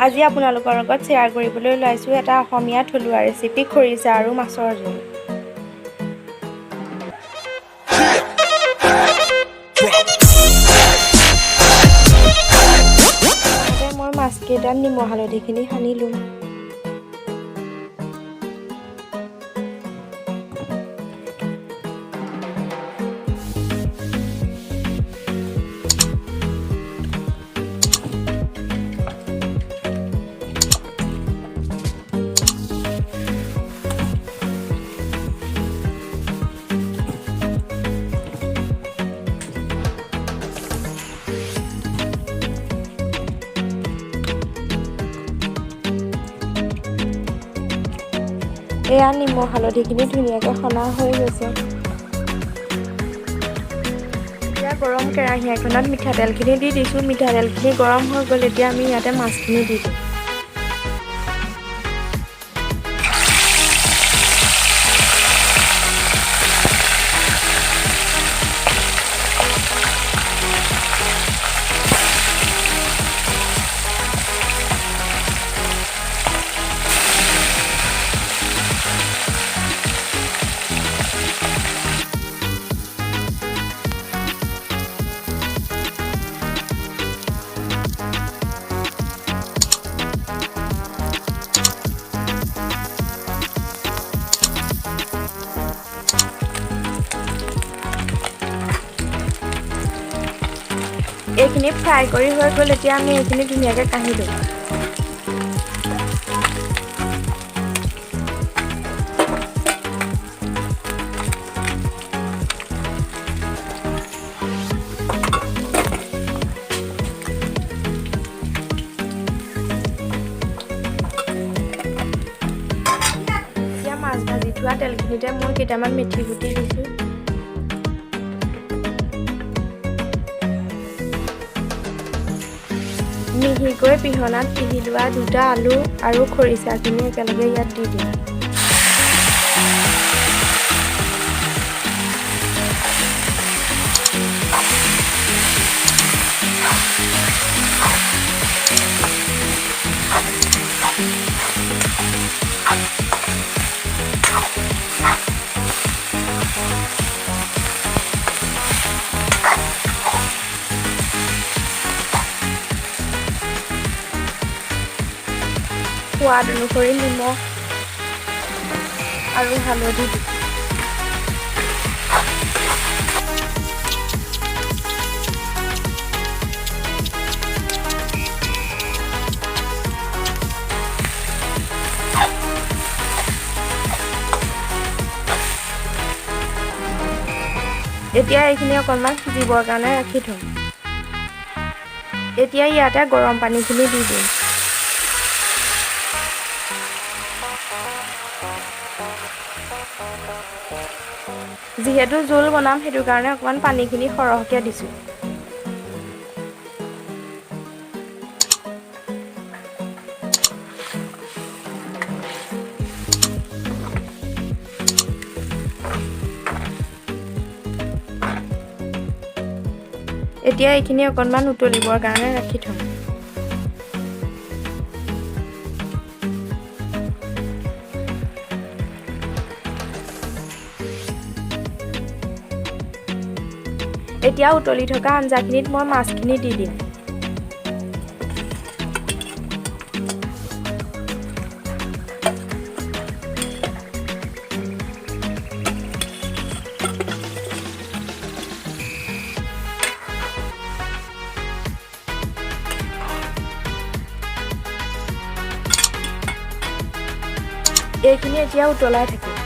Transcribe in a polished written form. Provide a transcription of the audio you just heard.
আজি আপোনালোকৰ লগত শ্বেয়াৰ কৰিবলৈ ওলাইছোঁ এটা অসমীয়া থলুৱা ৰেচিপি খৰিচা আৰু মাছৰ জোল। মই মাছকেইটাত নিমখ হালধিখিনি সানি ল'ম। এয়া নিমখ হালধিখিনি ধুনীয়াকৈ সনা হৈ গৈছে। এতিয়া গৰম কেৰাহী এখনত মিঠাতেলখিনি দি দিছোঁ। মিঠাতেলখিনি গৰম হৈ গ'ল। এতিয়া আমি ইয়াতে মাছখিনি দি দিম। এইখিনি ফ্ৰাই কৰি হৈ গ'ল। এতিয়া আমি এইখিনি ধুনীয়াকৈ কাঢ়ি দিওঁ। এতিয়া মাছ ভাজি থোৱা তেলখিনিতে মই কেইটামান মেথি গুটি দিছোঁ। মিহিকৈ পিহনাত পিহি লোৱা দুটা আলু আৰু খৰিচাখিনি একেলগে ইয়াত দি দিম। সোৱাদ অনুসৰি নিমখ আৰু হালধি দিম। এতিয়া এইখিনি অকণমান সিজিবৰ কাৰণে ৰাখি থ'ম। এতিয়া ইয়াতে গৰম পানীখিনি দি দিম। যিহেতু জোল বনাম সেইটো কাৰণে অকণমান পানীখিনি সৰহকৈ দিছোঁ। এতিয়া এইখিনি অকণমান উতলিবৰ কাৰণে ৰাখি থ'ম। এতিয়া উতলি থকা আঞ্জাখিনিত মই মাছখিনি দি দিম। এইখিনি এতিয়া উতলাই থাকিম।